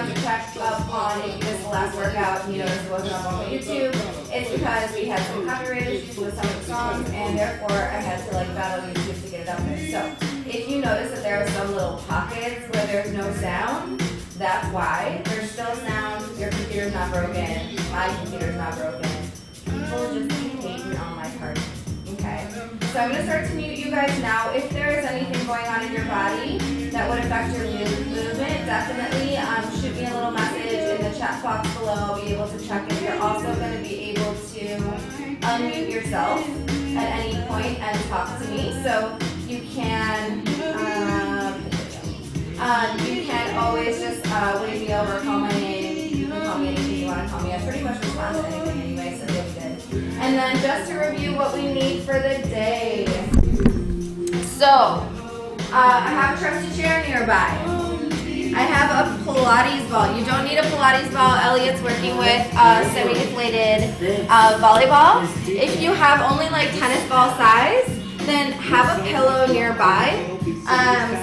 wanted to check up on if you missed the last workout and you noticed it wasn't up on YouTube, it's because we had some copyright issues with some of the songs, and therefore I had to like battle YouTube to get it up there. So if you notice that there are some little pockets where there's no sound, that's why. There's still sound, your computer's not broken, my computer's not broken. People just keep hating on my part. Okay, so I'm going to start to mute you guys now. If there is anything going on in your body that would affect your movement, definitely shoot me a little message in the chat box below. I'll be able to check it. You're also going to be able to unmute yourself at any point and talk to me. So you can always just wave me over, call my name. You can call me anything you want to call me. I pretty much respond to anything anyway, so you'll be good. And then just to review what we need for the day. So, I have a trusty chair nearby. I have a Pilates ball. You don't need a Pilates ball. Elliot's working with semi-deflated volleyball. If you have only like tennis ball size, then have a pillow nearby.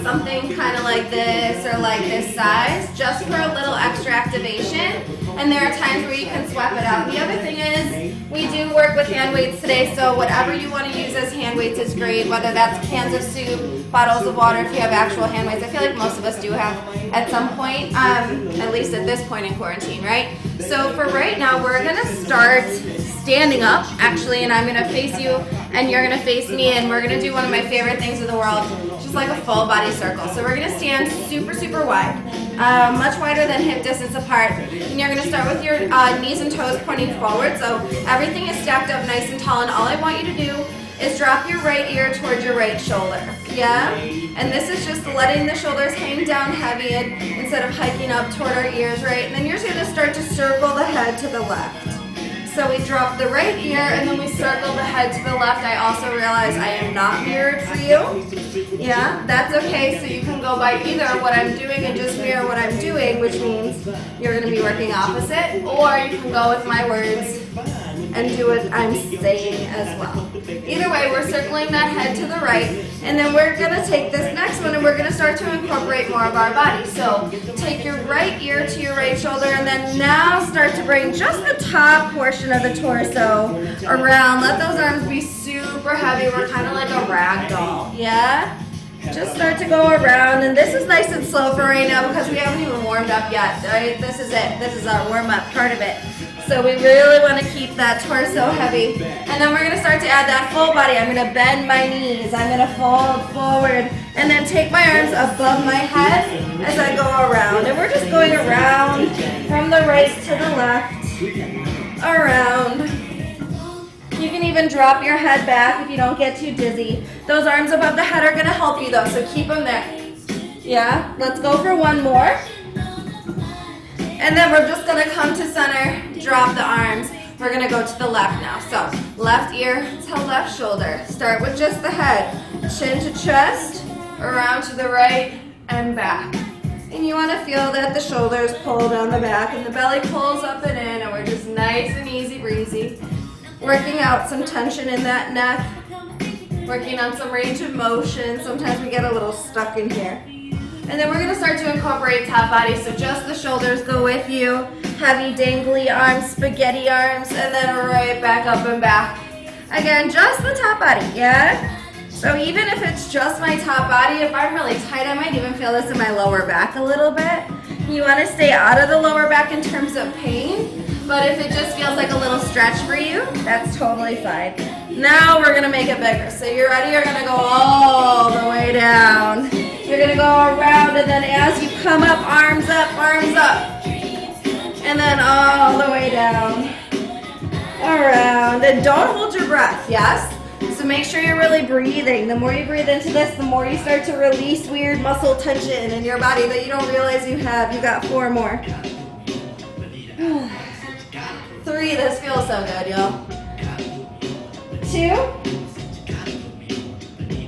Something kind of like this or like this size, just for a little extra activation. And there are times where you can swap it out. The other thing is, we do work with hand weights today, so whatever you want to use as hand weights is great, whether that's cans of soup, bottles of water, if you have actual hand weights. I feel like most of us do have at some point, at least at this point in quarantine, right? So for right now, we're going to start standing up, actually, and I'm going to face you, and you're going to face me, and we're going to do one of my favorite things in the world, just like a full body circle. So we're going to stand super, super wide, much wider than hip distance apart, and you're going to start with your knees and toes pointing forward, so everything is stacked up nice and tall, and all I want you to do is drop your right ear towards your right shoulder, yeah? And this is just letting the shoulders hang down heavy instead of hiking up toward our ears, right? And then you're just going to start to circle the head to the left. So we drop the right ear and then we circle the head to the left. I also realize I am not mirrored for you. Yeah, that's okay. So you can go by either what I'm doing and just mirror what I'm doing, which means you're going to be working opposite, or you can go with my words and do what I'm saying as well. Either way, we're circling that head to the right, and then we're going to take this next one and we're going to start to incorporate more of our body. So take your right ear to your right shoulder, and then now start to bring just the top portion of the torso around. Let those arms be super heavy. We're kind of like a rag doll, yeah? Just start to go around, and this is nice and slow for right now because we haven't even warmed up yet, right? This is it. This is our warm-up part of it. So we really want to keep that torso heavy. And then we're going to start to add that full body. I'm going to bend my knees. I'm going to fold forward. And then take my arms above my head as I go around. And we're just going around from the right to the left. Around. You can even drop your head back if you don't get too dizzy. Those arms above the head are going to help you though, so keep them there. Yeah, let's go for one more. And then we're just going to come to center, drop the arms. We're going to go to the left now. So left ear to left shoulder. Start with just the head. Chin to chest, around to the right, and back. And you want to feel that the shoulders pull down the back and the belly pulls up and in, and we're just nice and easy breezy. Working out some tension in that neck. Working on some range of motion. Sometimes we get a little stuck in here. And then we're going to start to incorporate top body, so just the shoulders go with you, heavy dangly arms, spaghetti arms, and then right back up and back. Again, just the top body, yeah? So even if it's just my top body, if I'm really tight, I might even feel this in my lower back a little bit. You want to stay out of the lower back in terms of pain, but if it just feels like a little stretch for you, that's totally fine. Now we're going to make it bigger. So you're ready? You're going to go all the way down. You're going to go around, and then as you come up, arms up, and then all the way down, around, and don't hold your breath, yes? So make sure you're really breathing. The more you breathe into this, the more you start to release weird muscle tension in your body that you don't realize you have. You got 4 more. 3, this feels so good, y'all. 2.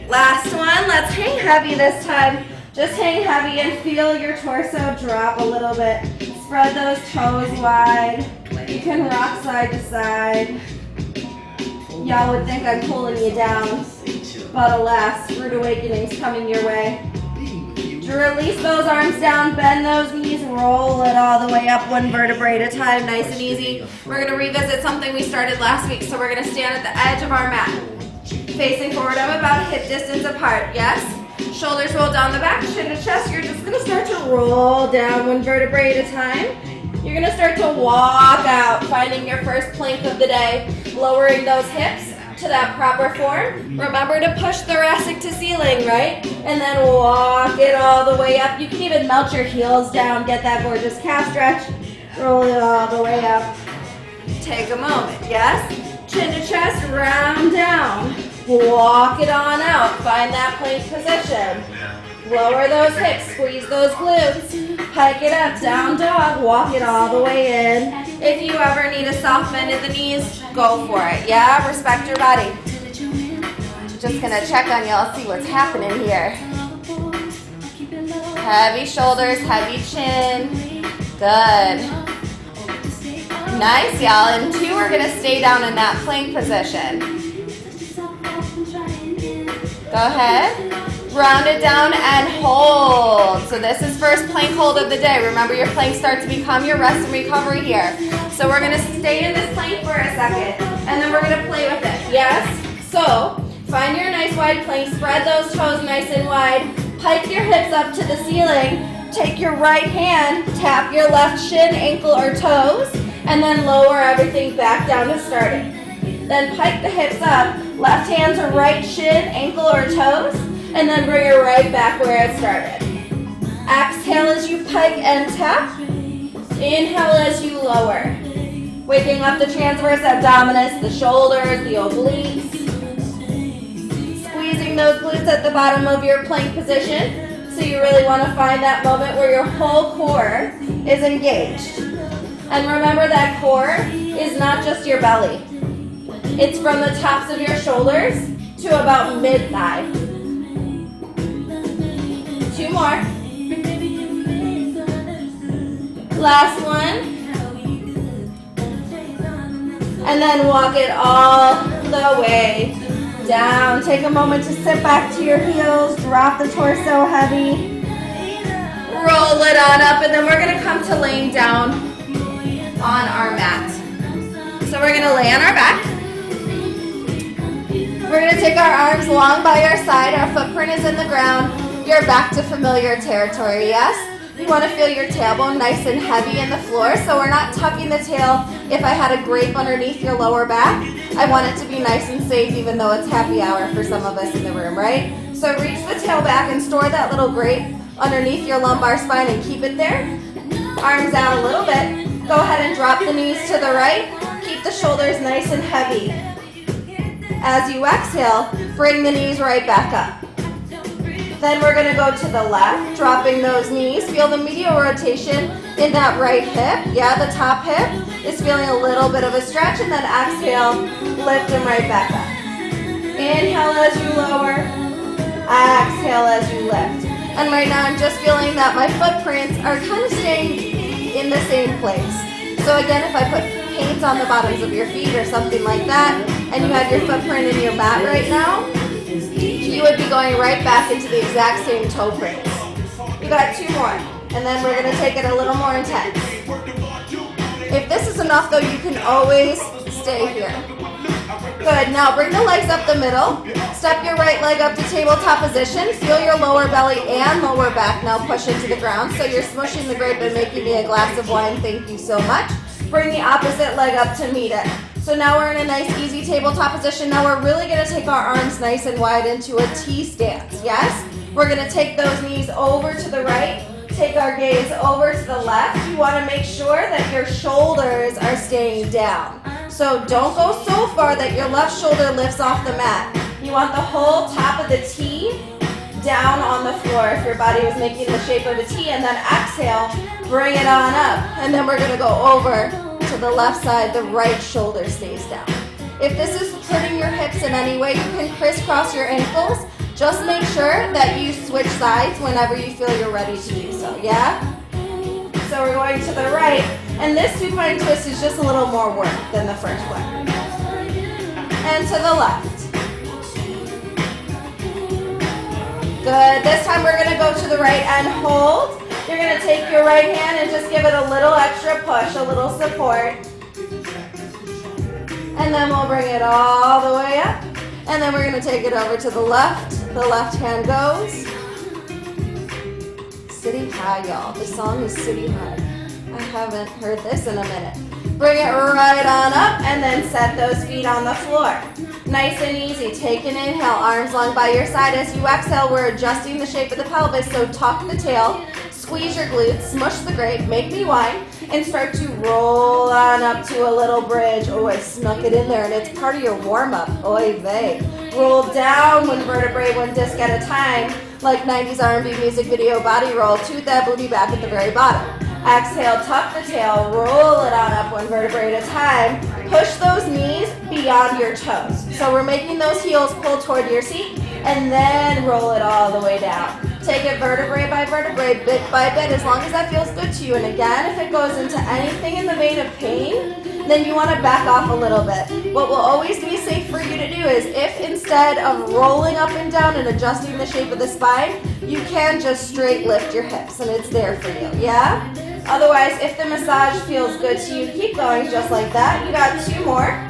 Last one, let's hang heavy this time. Just hang heavy and feel your torso drop a little bit. Spread those toes wide. You can rock side to side. Y'all would think I'm pulling you down, but alas, rude awakening's coming your way. Release those arms down, bend those knees, roll it all the way up, one vertebrae at a time, nice and easy. We're gonna revisit something we started last week, so we're gonna stand at the edge of our mat. Facing forward, I'm about hip distance apart, yes? Shoulders roll down the back, chin to chest. You're just gonna start to roll down one vertebrae at a time. You're gonna start to walk out, finding your first plank of the day, lowering those hips to that proper form. Remember to push thoracic to ceiling, right? And then walk it all the way up. You can even melt your heels down, get that gorgeous calf stretch. Roll it all the way up. Take a moment, yes? Chin to chest, round down. Walk it on out, find that plank position. Lower those hips, squeeze those glutes. Hike it up, down dog, walk it all the way in. If you ever need a soft bend at the knees, go for it, yeah? Respect your body. Just gonna check on y'all, see what's happening here. Heavy shoulders, heavy chin. Good. Nice, y'all. In 2, we're gonna stay down in that plank position. Go ahead. Round it down and hold. So this is first plank hold of the day. Remember, your planks start to become your rest and recovery here. So we're gonna stay in this plank for a second, and then we're gonna play with it, yes? So, find your nice wide plank, spread those toes nice and wide, hike your hips up to the ceiling, take your right hand, tap your left shin, ankle, or toes, and then lower everything back down to starting. Then pike the hips up, left hand to right shin, ankle, or toes, and then bring it right back where it started. Exhale as you pike and tap. Inhale as you lower. Waking up the transverse abdominis, the shoulders, the obliques. Squeezing those glutes at the bottom of your plank position. So you really want to find that moment where your whole core is engaged. And remember that core is not just your belly. It's from the tops of your shoulders to about mid-thigh. 2 more. Last one. And then walk it all the way down. Take a moment to sit back to your heels. Drop the torso heavy. Roll it on up, and then we're going to come to laying down on our mat. So we're going to lay on our back. We're going to take our arms long by our side. Our footprint is in the ground. You're back to familiar territory, yes? You want to feel your tailbone nice and heavy in the floor, so we're not tucking the tail. If I had a grape underneath your lower back, I want it to be nice and safe, even though it's happy hour for some of us in the room, right? So reach the tail back and store that little grape underneath your lumbar spine and keep it there. Arms out a little bit. Go ahead and drop the knees to the right. Keep the shoulders nice and heavy. As you exhale, bring the knees right back up. Then we're going to go to the left, dropping those knees. Feel the medial rotation in that right hip. Yeah, the top hip is feeling a little bit of a stretch, and then exhale, lift them right back up. Inhale as you lower, exhale as you lift. And right now I'm just feeling that my footprints are kind of staying in the same place. So again, if I put paint on the bottoms of your feet or something like that, and you have your footprint in your mat right now, you would be going right back into the exact same toe prints. You got 2 more, and then we're going to take it a little more intense. If this is enough though, you can always stay here. Good, now bring the legs up the middle. Step your right leg up to tabletop position. Feel your lower belly and lower back now push into the ground. So you're smushing the grape and making me a glass of wine. Thank you so much. Bring the opposite leg up to meet it. So now we're in a nice easy tabletop position. Now we're really going to take our arms nice and wide into a T stance, yes? We're going to take those knees over to the right, take our gaze over to the left. You want to make sure that your shoulders are staying down. So don't go so far that your left shoulder lifts off the mat. You want the whole top of the T down on the floor if your body was making the shape of a T, and then exhale, bring it on up. And then we're going to go over to the left side, the right shoulder stays down. If this is hurting your hips in any way, you can crisscross your ankles. Just make sure that you switch sides whenever you feel you're ready to do so, yeah? So we're going to the right, and this supine twist is just a little more work than the first one. And to the left. Good. This time we're going to go to the right and hold. You're going to take your right hand and just give it a little extra push, a little support. And then we'll bring it all the way up. And then we're going to take it over to the left. The left hand goes. City High, y'all. The song is City High. I haven't heard this in a minute. Bring it right on up and then set those feet on the floor. Nice and easy. Take an inhale, arms long by your side. As you exhale, we're adjusting the shape of the pelvis, so tuck the tail, squeeze your glutes, smush the grate, make me whine, and start to roll on up to a little bridge. Oh, I snuck it in there, and it's part of your warm-up. Oy vey. Roll down one vertebrae, one disc at a time, like 90s R&B music video body roll. Toot that booty back at the very bottom. Exhale, tuck the tail, roll it on up one vertebrae at a time. Push those knees beyond your toes. So we're making those heels pull toward your seat, and then roll it all the way down. Take it vertebrae by vertebrae, bit by bit, as long as that feels good to you. And again, if it goes into anything in the vein of pain, then you want to back off a little bit. What will always be safe for you to do is, if instead of rolling up and down and adjusting the shape of the spine, you can just straight lift your hips, and it's there for you, yeah? Otherwise, if the massage feels good to you, keep going just like that. You got 2 more.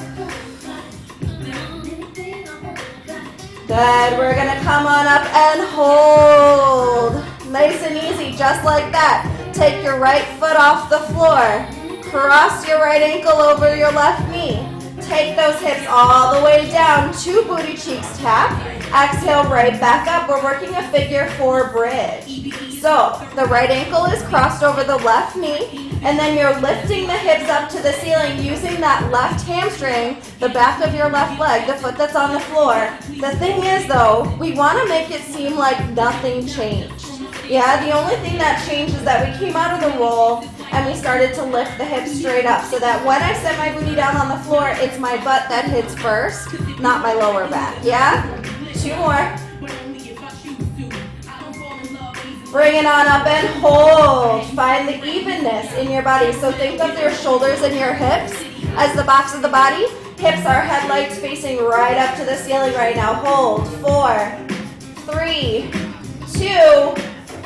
Good. We're going to come on up and hold. Nice and easy, just like that. Take your right foot off the floor. Cross your right ankle over your left knee. Take those hips all the way down. 2 booty cheeks tap. Exhale right back up. We're working a figure 4 bridge. So the right ankle is crossed over the left knee, and then you're lifting the hips up to the ceiling using that left hamstring, the back of your left leg, the foot that's on the floor. The thing is though, we want to make it seem like nothing changed. Yeah, the only thing that changed is that we came out of the roll and we started to lift the hips straight up, so that when I set my booty down on the floor, it's my butt that hits first, not my lower back. Yeah? 2 more. Bring it on up and hold. Find the evenness in your body. So think of your shoulders and your hips as the box of the body. Hips are headlights facing right up to the ceiling right now. Hold. 4, 3, 2,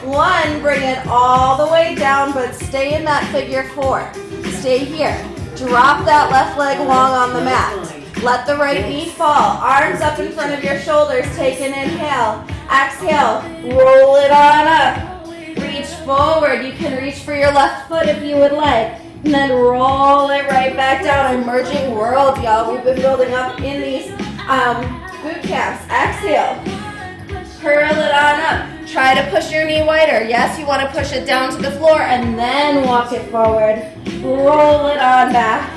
1. Bring it all the way down, but stay in that figure 4. Stay here. Drop that left leg long on the mat. Let the right knee fall. Arms up in front of your shoulders. Take an inhale. Exhale. Roll it on up. Reach forward. You can reach for your left foot if you would like. And then roll it right back down. Emerging world, y'all. We've been building up in these boot camps. Exhale. Curl it on up. Try to push your knee wider. Yes, you want to push it down to the floor and then walk it forward. Roll it on back.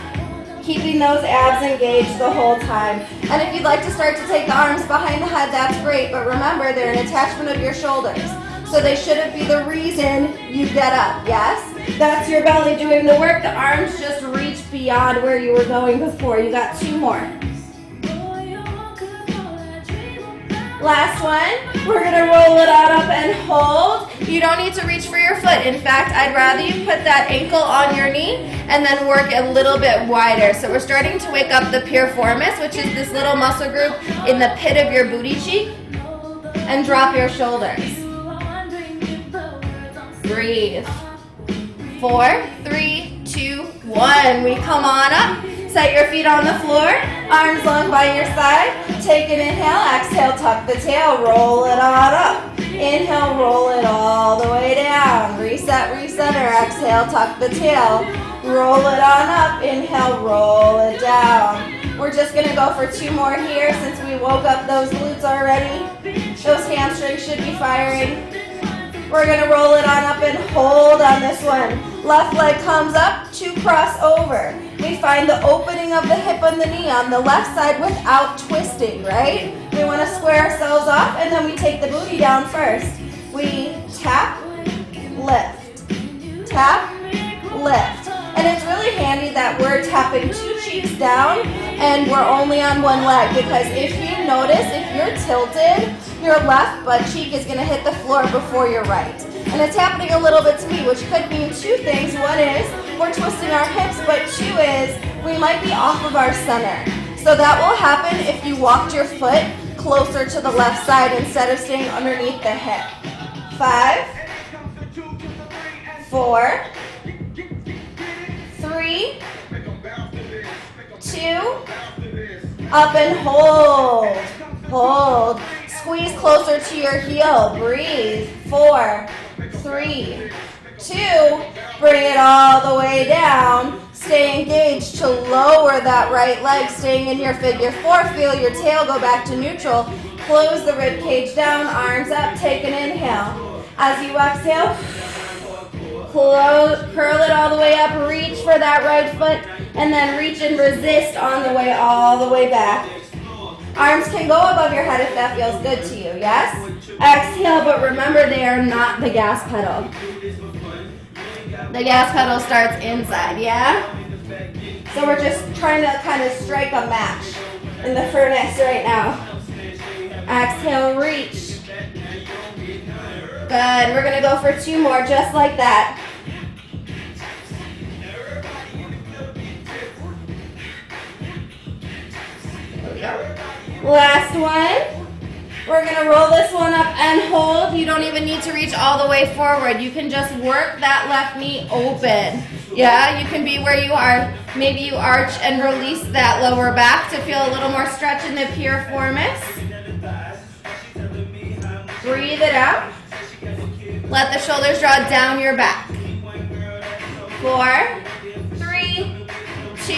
Keeping those abs engaged the whole time. And if you'd like to start to take the arms behind the head, that's great. But remember, they're an attachment of your shoulders. So they shouldn't be the reason you get up, yes? That's your belly doing the work. The arms just reach beyond where you were going before. You got 2 more. Last one. We're going to roll it on up and hold. You don't need to reach for your foot. In fact, I'd rather you put that ankle on your knee and then work a little bit wider. So we're starting to wake up the piriformis, which is this little muscle group in the pit of your booty cheek. And drop your shoulders. Breathe. 4, 3, 2, 1. We come on up. Set your feet on the floor, arms long by your side. Take an inhale, exhale, tuck the tail, roll it on up. Inhale, roll it all the way down. Reset, recenter, exhale, tuck the tail. Roll it on up, inhale, roll it down. We're just gonna go for 2 more here since we woke up those glutes already. Those hamstrings should be firing. We're gonna roll it on up and hold on this one. Left leg comes up to cross over. We find the opening of the hip and the knee on the left side without twisting, right? We want to square ourselves off, and then we take the booty down first. We tap, lift, tap, lift. And it's really handy that we're tapping 2 cheeks down and we're only on 1 leg, because if you notice, if you're tilted, your left butt cheek is going to hit the floor before your right. And it's happening a little bit to me, which could mean 2 things. 1 is we're twisting our hips, but 2 is we might be off of our center. So that will happen if you walked your foot closer to the left side instead of staying underneath the hip. 5, 4, 3, 2, up and hold. Hold. Squeeze closer to your heel. Breathe. 4, 3, 2. Bring it all the way down. Stay engaged to lower that right leg, staying in your figure 4. Feel your tail go back to neutral. Close the rib cage down, arms up, take an inhale. As you exhale, curl it all the way up, reach for that right foot, and then reach and resist on the way all the way back. Arms can go above your head if that feels good to you, yes? Exhale, but remember they are not the gas pedal. The gas pedal starts inside, yeah? So we're just trying to kind of strike a match in the furnace right now. Exhale, reach. Good, we're gonna go for 2 more just like that. There we go. Last one. We're gonna roll this one up and hold. You don't even need to reach all the way forward. You can just work that left knee open. Yeah, you can be where you are. Maybe you arch and release that lower back to feel a little more stretch in the piriformis. Breathe it out. Let the shoulders draw down your back. 4, 3, 2,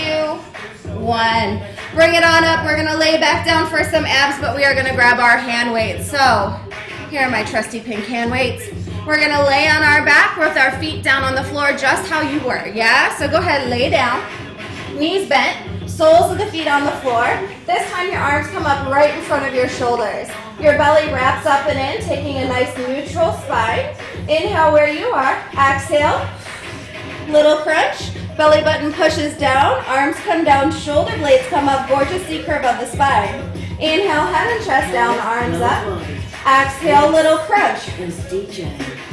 1. Bring it on up. We're going to lay back down for some abs, but we are going to grab our hand weights. So here are my trusty pink hand weights. We're going to lay on our back with our feet down on the floor just how you were, yeah? So go ahead, lay down. Knees bent, soles of the feet on the floor. This time your arms come up right in front of your shoulders. Your belly wraps up and in, taking a nice neutral spine. Inhale where you are. Exhale. Little crunch. Belly button pushes down. Arms come down. Shoulder blades come up. Gorgeous C curve of the spine. Inhale, head and chest down. Arms up. Exhale, little crunch.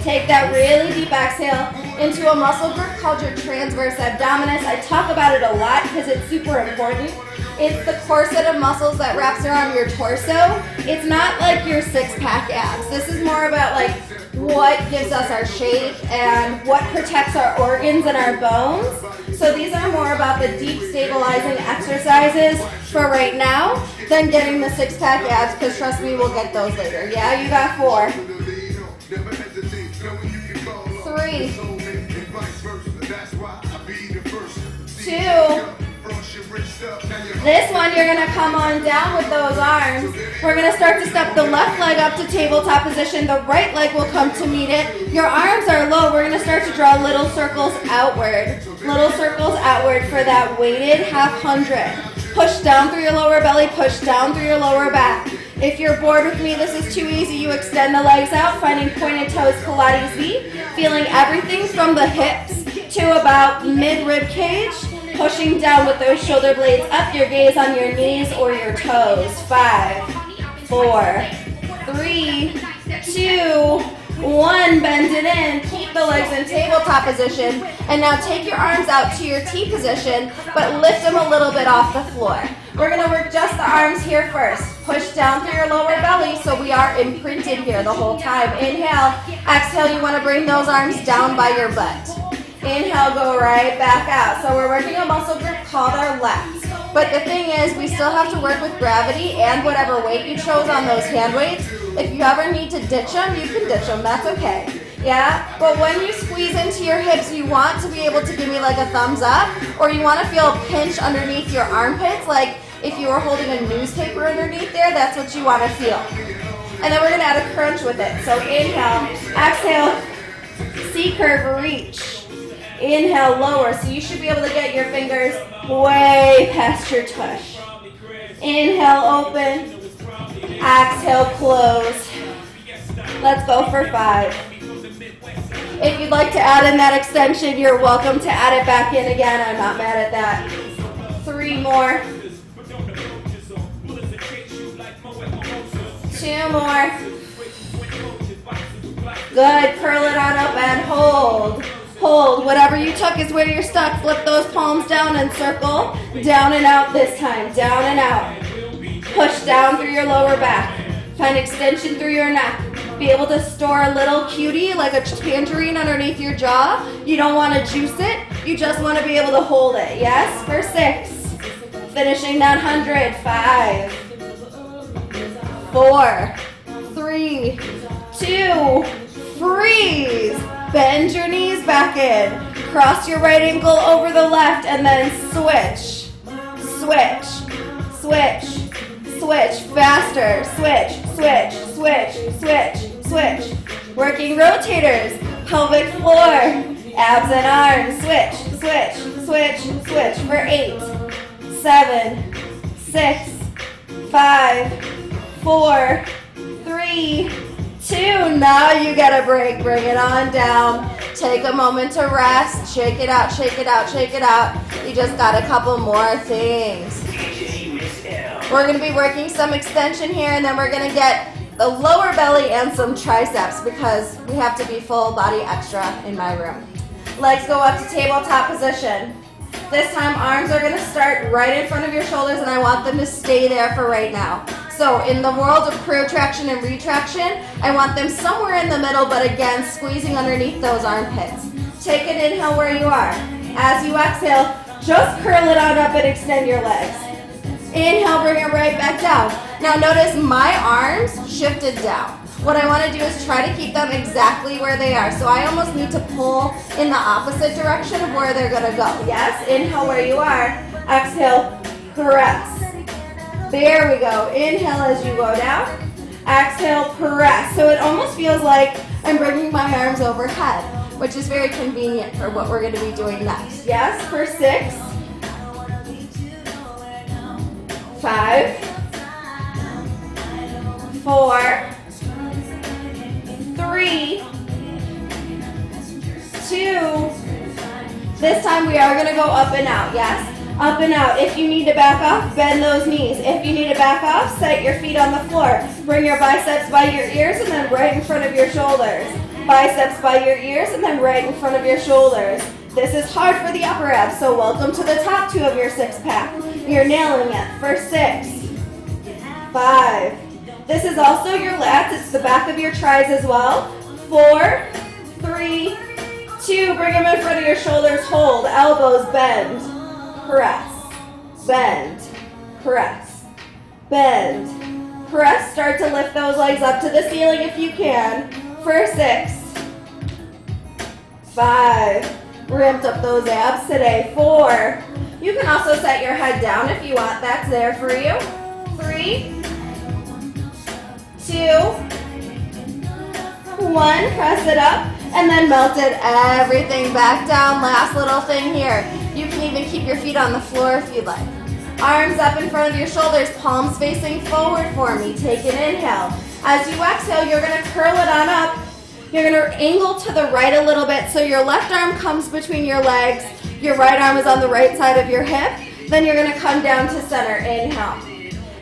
Take that really deep exhale into a muscle group called your transverse abdominis. I talk about it a lot because it's super important. It's the corset of muscles that wraps around your torso. It's not like your six-pack abs. This is more about like what gives us our shape and what protects our organs and our bones. So these are more about the deep stabilizing exercises for right now than getting the six-pack abs, because trust me, we'll get those later. Yeah, you got 4. 3. 2. This one, you're going to come on down with those arms. We're going to start to step the left leg up to tabletop position. The right leg will come to meet it. Your arms are low. We're going to start to draw little circles outward. Little circles outward for that weighted half 100. Push down through your lower belly. Push down through your lower back. If you're bored with me, this is too easy. You extend the legs out, finding pointed toes, Pilates V. Feeling everything from the hips to about mid-rib cage. Pushing down with those shoulder blades up, your gaze on your knees or your toes. 5, 4, 3, 2, 1. Bend it in. Keep the legs in tabletop position. And now take your arms out to your T position, but lift them a little bit off the floor. We're going to work just the arms here first. Push down through your lower belly so we are imprinted here the whole time. Inhale. Exhale, you want to bring those arms down by your butt. Inhale, go right back out. So we're working a muscle group called our lats. But the thing is, we still have to work with gravity and whatever weight you chose on those hand weights. If you ever need to ditch them, you can ditch them. That's okay. Yeah? But when you squeeze into your hips, you want to be able to give me like a thumbs up, or you want to feel a pinch underneath your armpits, like if you were holding a newspaper underneath there, that's what you want to feel. And then we're going to add a crunch with it. So inhale, exhale, C-curve, reach. Inhale, lower. So you should be able to get your fingers way past your tush. Inhale, open. Exhale, close. Let's go for 5. If you'd like to add in that extension, you're welcome to add it back in again. I'm not mad at that. 3 more. 2 more. Good. Curl it on up and hold. Hold. Whatever you took is where you're stuck. Flip those palms down and circle. Down and out this time. Down and out. Push down through your lower back. Find extension through your neck. Be able to store a little cutie like a tangerine underneath your jaw. You don't want to juice it. You just want to be able to hold it. Yes? For 6. Finishing that 100. 5, 4, 3, 2, freeze. Bend your knees back in. Cross your right ankle over the left and then switch. Switch. Switch. Switch. Faster. Switch. Switch. Switch. Switch. Switch. Working rotators. Pelvic floor. Abs and arms. Switch. Switch. Switch. Switch. For 8, 7, 6, 5, 4, 3, 2. Now you get a break. Bring it on down. Take a moment to rest. Shake it out, shake it out, shake it out. You just got a couple more things. We're going to be working some extension here, and then we're going to get the lower belly and some triceps because we have to be full body extra in my room. Legs go up to tabletop position. This time arms are going to start right in front of your shoulders, and I want them to stay there for right now. So in the world of protraction and retraction, I want them somewhere in the middle, but again, squeezing underneath those armpits. Take an inhale where you are. As you exhale, just curl it on up and extend your legs. Inhale, bring it right back down. Now notice my arms shifted down. What I want to do is try to keep them exactly where they are. So I almost need to pull in the opposite direction of where they're going to go. Yes, inhale where you are. Exhale, press. There we go. Inhale as you go down. Exhale, press. So it almost feels like I'm bringing my arms overhead, which is very convenient for what we're going to be doing next. Yes, for 6, 5, 4, 3, 2. This time we are going to go up and out. Yes? Up and out. If you need to back off, bend those knees. If you need to back off, set your feet on the floor. Bring your biceps by your ears and then right in front of your shoulders. Biceps by your ears and then right in front of your shoulders. This is hard for the upper abs, so welcome to the top 2 of your 6-pack. You're nailing it. For 6, 5. This is also your lats. It's the back of your tris as well. 4, 3, 2. Bring them in front of your shoulders. Hold. Elbows bend. Press, bend, press, bend, press. Start to lift those legs up to the ceiling if you can. For 6, 5, ramped up those abs today. 4, you can also set your head down if you want. That's there for you. 3, 2, 1, press it up, and then melted everything back down. Last little thing here. You can even keep your feet on the floor if you'd like. Arms up in front of your shoulders, palms facing forward for me. Take an inhale. As you exhale, you're going to curl it on up. You're going to angle to the right a little bit so your left arm comes between your legs. Your right arm is on the right side of your hip. Then you're going to come down to center. Inhale.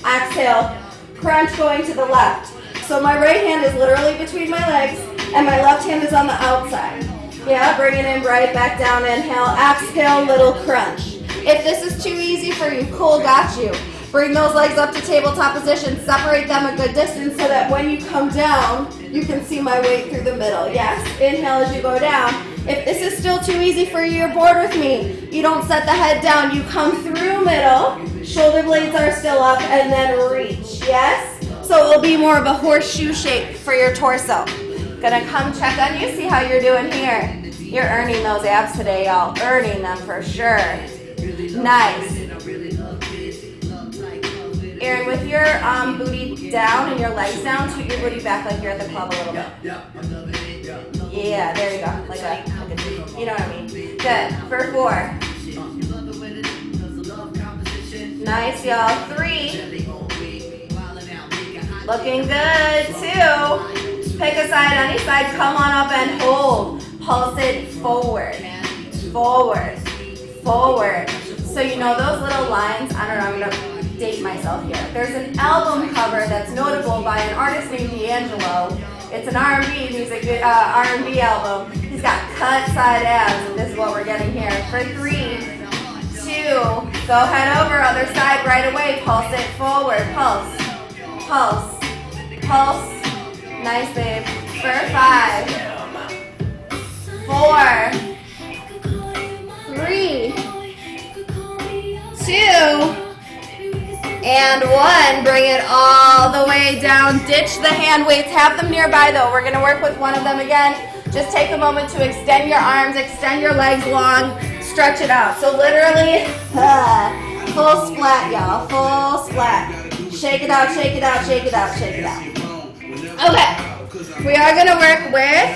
Exhale. Crunch going to the left. So my right hand is literally between my legs, and my left hand is on the outside. Yeah, bring it in right back down. Inhale, exhale, little crunch. If this is too easy for you, cool, got you. Bring those legs up to tabletop position. Separate them a good distance so that when you come down, you can see my weight through the middle. Yes, inhale as you go down. If this is still too easy for you, you're bored with me. You don't set the head down. You come through middle. Shoulder blades are still up and then reach. Yes? So it'll be more of a horseshoe shape for your torso. Gonna come check on you, see how you're doing here. You're earning those abs today, y'all. Earning them for sure. Nice. Aaron, with your booty down and your legs down, scoot your booty back like you're at the club a little bit. Yeah, there you go. Like a you know what I mean. Good. For 4. Nice, y'all. 3. Looking good. 2. Pick a side, any side, come on up and hold. Pulse it forward, forward, forward. So you know those little lines, I don't know, I'm gonna date myself here. There's an album cover that's notable by an artist named D'Angelo. It's an R&B music, R&B album. He's got cut side abs, and this is what we're getting here. For 3, 2, Go head over, other side right away. Pulse it forward. Pulse. Pulse. Pulse. Nice, babe. For 5, 4, 3, 2, and 1. Bring it all the way down. Ditch the hand weights. Have them nearby though. We're gonna work with one of them again. Just take a moment to extend your arms, extend your legs long, stretch it out. So literally, full splat, y'all. Full splat. Shake it out, shake it out, shake it out, shake it out. Okay. We are gonna work with,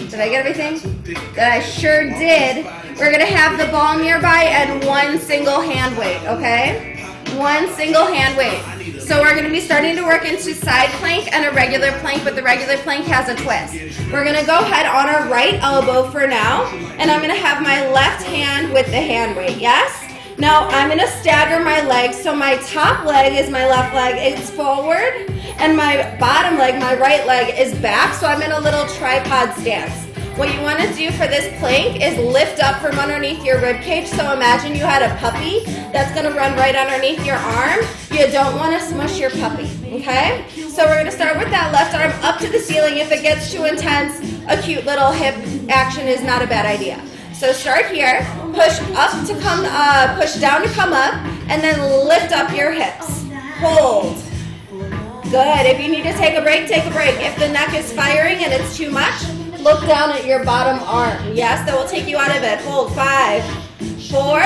did I get everything? That I sure did. We're gonna have the ball nearby and one single hand weight, okay? One single hand weight. So we're gonna be starting to work into side plank and a regular plank, but the regular plank has a twist. We're gonna go ahead on our right elbow for now, and I'm gonna have my left hand with the hand weight, yes? Now I'm gonna stagger my legs, so my top leg is my left leg, it's forward, and my bottom leg, my right leg, is back, so I'm in a little tripod stance. What you want to do for this plank is lift up from underneath your rib cage. So imagine you had a puppy that's going to run right underneath your arm. You don't want to smush your puppy, okay? So we're going to start with that left arm up to the ceiling. If it gets too intense, a cute little hip action is not a bad idea. So start here, push up to come, push down to come up, and then lift up your hips. Hold. Good. If you need to take a break, take a break. If the neck is firing and it's too much, look down at your bottom arm. Yes, that will take you out of it. Hold. 5, 4,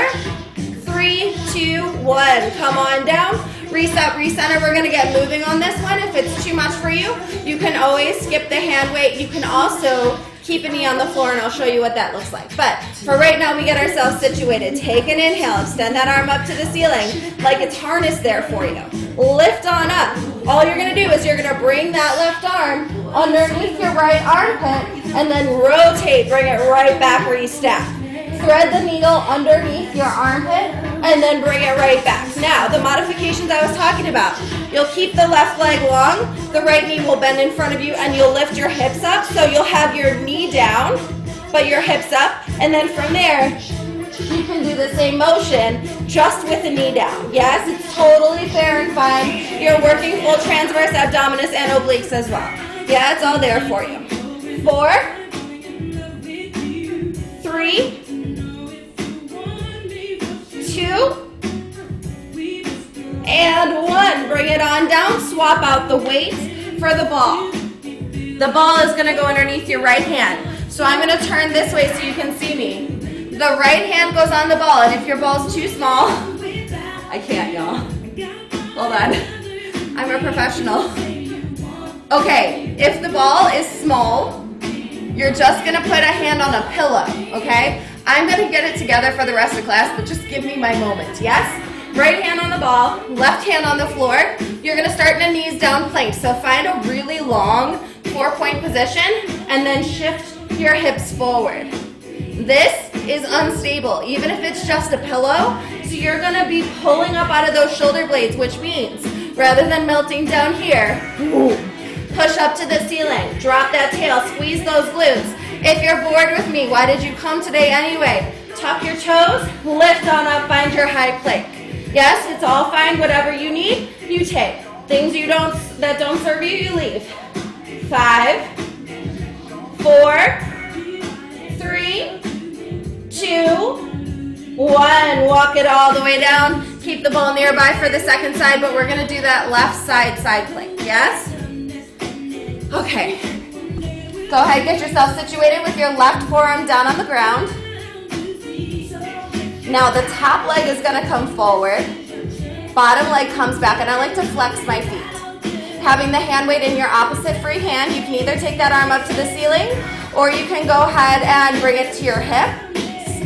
3, 2, 1. Come on down. Reset, recenter. We're going to get moving on this one. If it's too much for you, you can always skip the hand weight. You can also keep a knee on the floor, and I'll show you what that looks like. But for right now, we get ourselves situated. Take an inhale. Extend that arm up to the ceiling like it's harnessed there for you. Lift on up. All you're going to do is you're going to bring that left arm underneath your right armpit and then rotate. Bring it right back where you stepped. Thread the needle underneath your armpit and then bring it right back. Now, the modifications I was talking about. You'll keep the left leg long, the right knee will bend in front of you, and you'll lift your hips up. So you'll have your knee down, but your hips up, and then from there, you can do the same motion just with the knee down. Yes, it's totally fair and fine. You're working full transverse abdominis and obliques as well. Yeah, it's all there for you. 4, 3, 2, and 1. Bring it on down. Swap out the weight for the ball. The ball is going to go underneath your right hand. So I'm going to turn this way so you can see me. The right hand goes on the ball, and if your ball's too small, I can't, y'all. Hold on. I'm a professional. Okay, if the ball is small, you're just going to put a hand on a pillow, okay? I'm going to get it together for the rest of class, but just give me my moment, yes? Right hand on the ball, left hand on the floor. You're going to start in a knees down plank. So find a really long 4-point position and then shift your hips forward. This is unstable, even if it's just a pillow. So you're going to be pulling up out of those shoulder blades, which means rather than melting down here, push up to the ceiling, drop that tail, squeeze those glutes. If you're bored with me, why did you come today anyway? Tuck your toes, lift on up, find your high plank. Yes, it's all fine. Whatever you need, you take. Things that don't serve you, you leave. 5, 4, 3, 2, 1. Walk it all the way down. Keep the ball nearby for the second side, but we're going to do that left side plank. Yes? Okay. Go ahead, get yourself situated with your left forearm down on the ground. Now the top leg is going to come forward, bottom leg comes back, and I like to flex my feet. Having the hand weight in your opposite free hand, you can either take that arm up to the ceiling, or you can go ahead and bring it to your hip.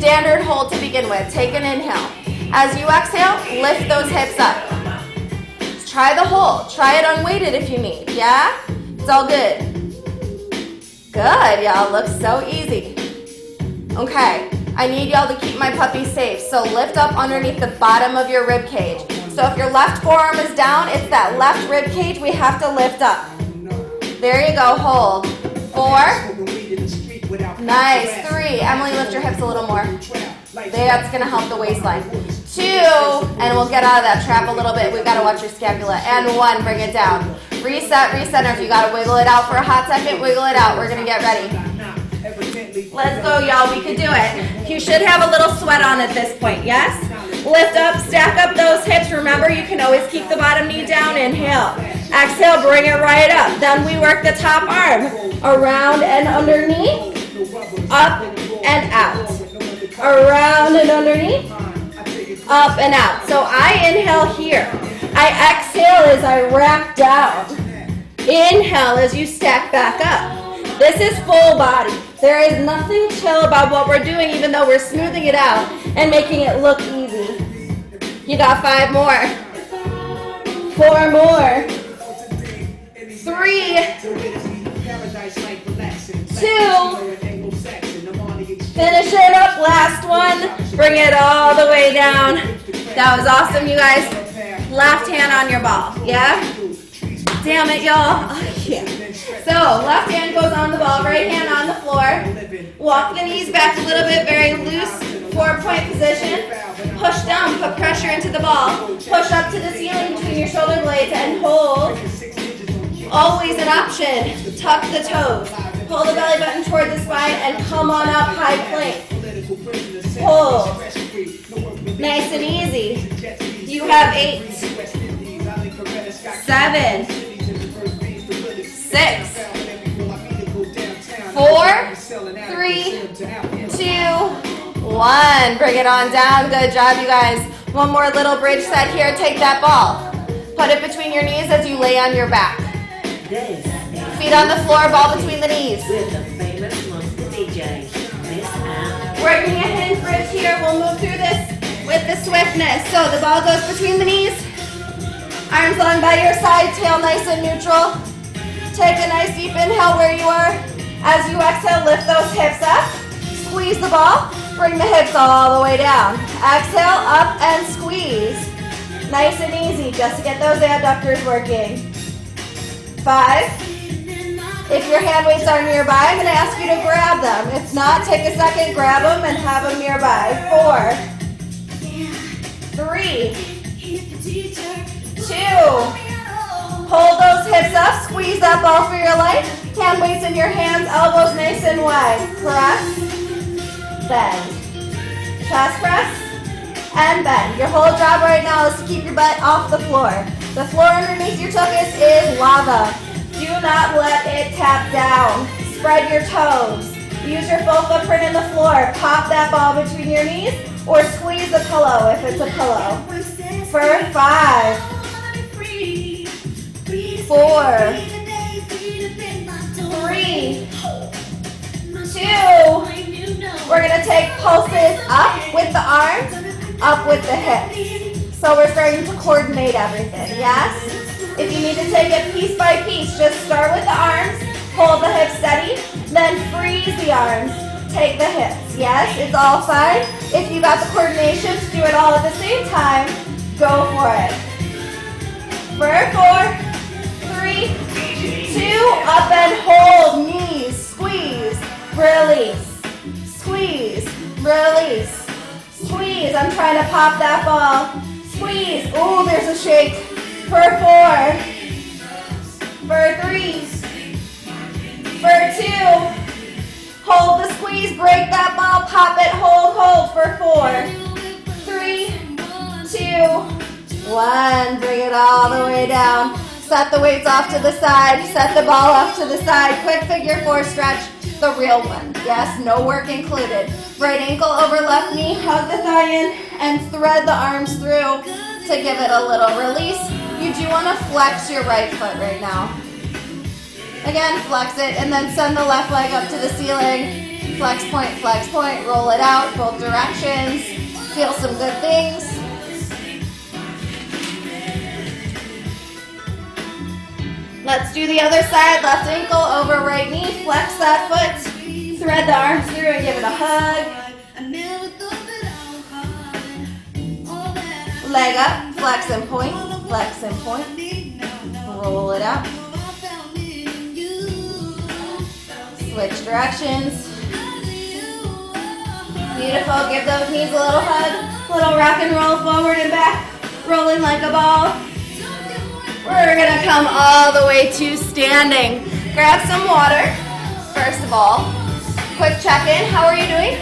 Standard hold to begin with. Take an inhale. As you exhale, lift those hips up. Try the hold. Try it unweighted if you need. Yeah? It's all good. Good, y'all. Looks so easy. Okay. I need y'all to keep my puppy safe, so lift up underneath the bottom of your rib cage. So if your left forearm is down, it's that left rib cage we have to lift up. There you go, hold. 4, nice, 3, Emily, lift your hips a little more. That's gonna help the waistline. 2, and we'll get out of that trap a little bit. We've gotta watch your scapula. And 1, bring it down. Reset, recenter. If you gotta wiggle it out for a hot second, wiggle it out. We're gonna get ready. Let's go, y'all. We could do it. You should have a little sweat on at this point, yes? Lift up, stack up those hips. Remember, you can always keep the bottom knee down. Inhale. Exhale, bring it right up. Then we work the top arm. Around and underneath. Up and out. Around and underneath. Up and out. So I inhale here. I exhale as I wrap down. Inhale as you stack back up. This is full body. There is nothing chill about what we're doing, even though we're smoothing it out and making it look easy. You got 5 more. 4 more. 3. 2. Finish it up. Last one. Bring it all the way down. That was awesome, you guys. Left hand on your ball. Yeah? Damn it, y'all. Oh, yeah. So, left hand goes on the ball, right hand on the floor. Walk the knees back a little bit, very loose, 4-point position. Push down, put pressure into the ball. Push up to the ceiling between your shoulder blades and hold. Always an option. Tuck the toes. Pull the belly button toward the spine and come on up, high plank. Hold. Nice and easy. You have 8, 7, 6, 4, 3, 2, 1. Bring it on down. Good job, you guys. One more little bridge set here. Take that ball. Put it between your knees as you lay on your back. Feet on the floor, ball between the knees. Working a hinge bridge here. We'll move through this with the swiftness. So the ball goes between the knees. Arms long by your side, tail nice and neutral. Take a nice deep inhale where you are. As you exhale, lift those hips up. Squeeze the ball. Bring the hips all the way down. Exhale, up and squeeze. Nice and easy, just to get those adductors working. 5. If your hand weights are nearby, I'm going to ask you to grab them. If not, take a second, grab them, and have them nearby. 4, 3, 2. Hold those hips up. Squeeze that ball for your life. Hand weights in your hands, elbows nice and wide. Press, bend. Chest press, and bend. Your whole job right now is to keep your butt off the floor. The floor underneath your tuchus is lava. Do not let it tap down. Spread your toes. Use your full footprint in the floor. Pop that ball between your knees or squeeze the pillow if it's a pillow. For 5, 4, 3, 2. We're going to take pulses up with the arms, up with the hips. So we're starting to coordinate everything, yes? If you need to take it piece by piece, just start with the arms, hold the hips steady, then freeze the arms, take the hips, yes? It's all fine. If you got the coordination to do it all at the same time, go for it. For 4, 3, 2, up and hold, knees, squeeze, release, squeeze, release, squeeze. I'm trying to pop that ball. Squeeze. Ooh, there's a shake. For 4. For 3. For 2. Hold the squeeze. Break that ball. Pop it. Hold, hold. For 4. 3, 2, 1. Bring it all the way down. Set the weights off to the side. Set the ball off to the side. Quick figure 4 stretch. The real one. Yes, no work included. Right ankle over left knee. Hug the thigh in and thread the arms through to give it a little release. You do want to flex your right foot right now. Again, flex it and then send the left leg up to the ceiling. Flex point, roll it out, both directions. Feel some good things. Let's do the other side. Left ankle over right knee. Flex that foot. Thread the arms through and give it a hug. Leg up. Flex and point. Flex and point. Roll it out. Switch directions. Beautiful. Give those knees a little hug. Little rock and roll forward and back. Rolling like a ball. We're gonna come all the way to standing. Grab some water, first of all. Quick check-in. How are you doing?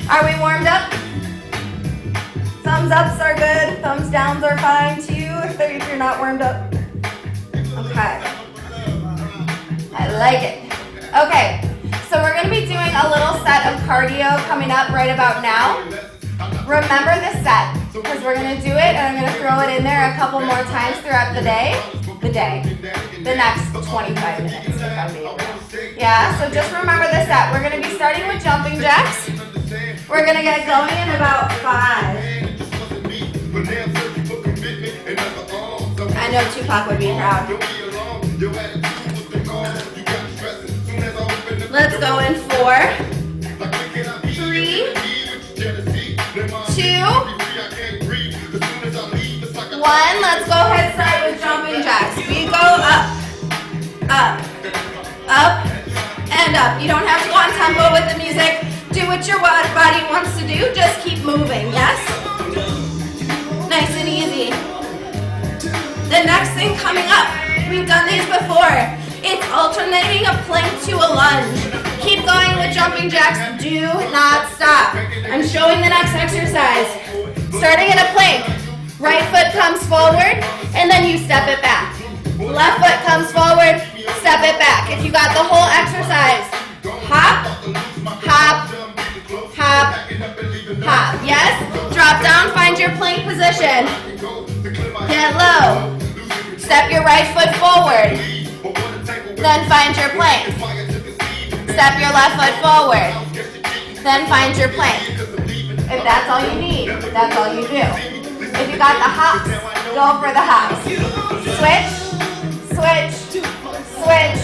Are we warmed up? Thumbs ups are good. Thumbs downs are fine too if you're not warmed up. Okay. I like it. Okay, so we're gonna be doing a little set of cardio coming up right about now. Remember the set, because we're gonna do it and I'm gonna throw it in there a couple more times throughout the next 25 minutes, if I'm being real. Yeah, so just remember the set. We're gonna be starting with jumping jacks. We're gonna get going in about 5. I know Tupac would be proud. Let's go in 4, 3, 2, 1. Let's go ahead start with jumping jacks. We go up, up, up, and up. You don't have to go on tempo with the music. Do what your body wants to do. Just keep moving, yes? Nice and easy. The next thing coming up, we've done these before. It's alternating a plank to a lunge. Keep going with jumping jacks. Do not stop. I'm showing the next exercise. Starting in a plank. Right foot comes forward, and then you step it back. Left foot comes forward, step it back. If you got the whole exercise, hop, hop, hop, hop. Yes? Drop down, find your plank position. Get low. Step your right foot forward. Then find your plank. Step your left foot forward. Then find your plank. If that's all you need, that's all you do. If you got the hops, go for the hops. Switch, switch, switch,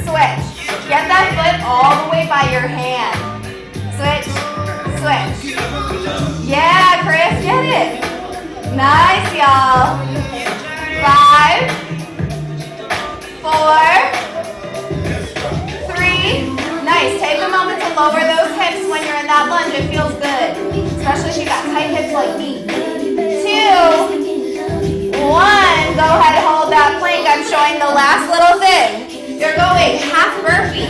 switch. Get that foot all the way by your hand. Switch, switch. Yeah, Chris, get it. Nice, y'all. 5, 4, 3. Nice. Take a moment to lower those hips when you're in that lunge. It feels good, especially if you got tight hips like me. 2, 1. Go ahead and hold that plank. I'm showing the last little thing. You're going half burpee.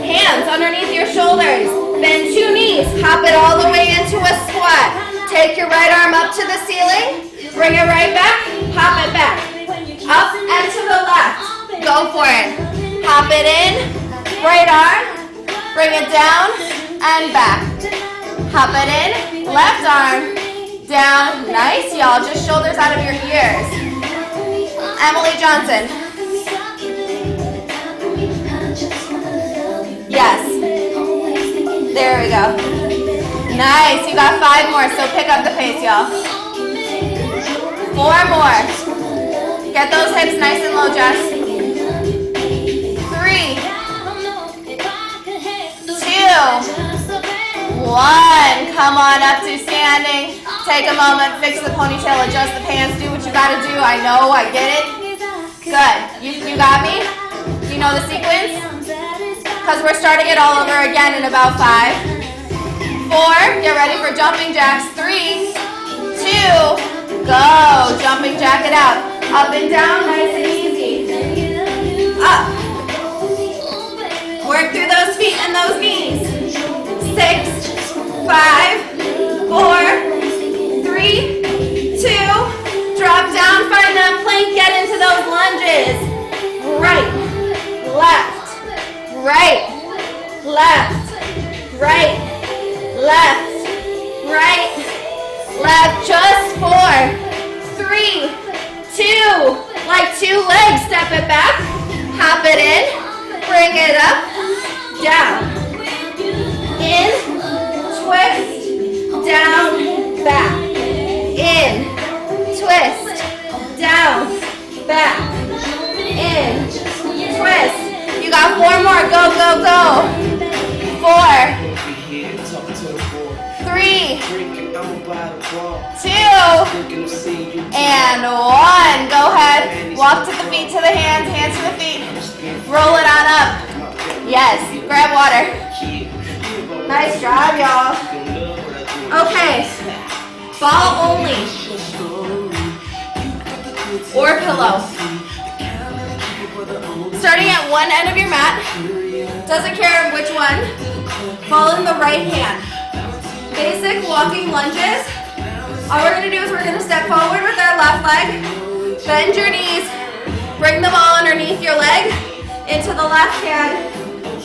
Hands underneath your shoulders. Bend 2 knees. Hop it all the way into a squat. Take your right arm up to the ceiling. Bring it right back. Hop it back. Up and to the left. Go for it. Hop it in. Right arm. Bring it down and back. Hop it in. Left arm. Down. Nice, y'all. Just shoulders out of your ears. Emily Johnson. Yes. There we go. Nice. You got 5 more, so pick up the pace, y'all. 4 more. Get those hips nice and low, Jess. 3, 2, 1. Come on up to standing. Take a moment, fix the ponytail, adjust the pants, do what you gotta do. I know, I get it. Good. You got me? You know the sequence? Because we're starting it all over again in about 5, 4. Get ready for jumping jacks. 3, 2, go. Jumping jack it out. Up and down, nice and easy. Up. Work through those feet and those knees. 6, 5, 4, 3, 2, drop down, find that plank, get into those lunges. Right, left, right, left, right, left, right, left. Just 4, 3, 2, like 2 legs. Step it back, hop it in, bring it up, down, in, twist, down, back. In, twist, down, back, in, twist. You got 4 more, go, go, go. 4, 3, 2, and 1. Go ahead, walk to the feet, to the hands, hands to the feet. Roll it on up. Yes, grab water. Nice job, y'all. Okay, ball only or pillow. Starting at one end of your mat, doesn't care which one, ball in the right hand. Basic walking lunges. All we're gonna do is we're gonna step forward with our left leg, bend your knees, bring the ball underneath your leg, into the left hand,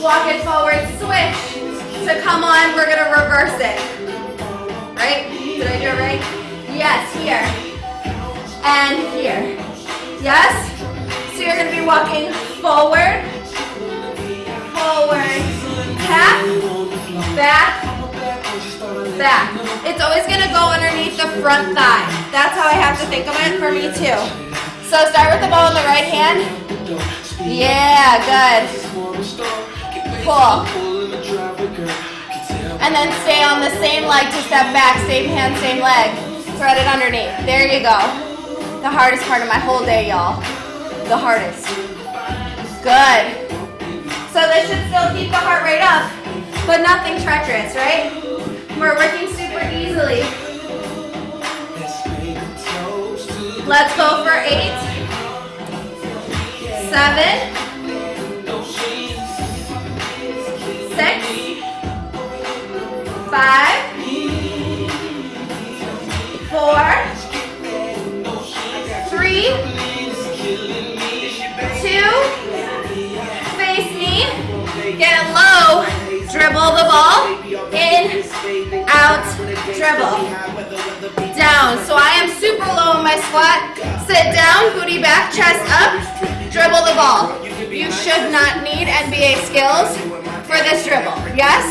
walk it forward, switch. To come on, we're gonna reverse it. Right? Did I do it right? Yes, here. And here. Yes? So you're gonna be walking forward, forward, tap, back, back. It's always gonna go underneath the front thigh. That's how I have to think of it for me too. So start with the ball in the right hand. Yeah, good. Cool. And then stay on the same leg to step back, same hand, same leg. Thread it underneath. There you go. The hardest part of my whole day, y'all. The hardest. Good. So this should still keep the heart rate up, but nothing treacherous, right? We're working super easily. Let's go for 8, 7, 6, 5, 4, 3, 2, face me, get low, dribble the ball, in, out, dribble, down. So I am super low in my squat, sit down, booty back, chest up, dribble the ball. You should not need NBA skills for this dribble, yes?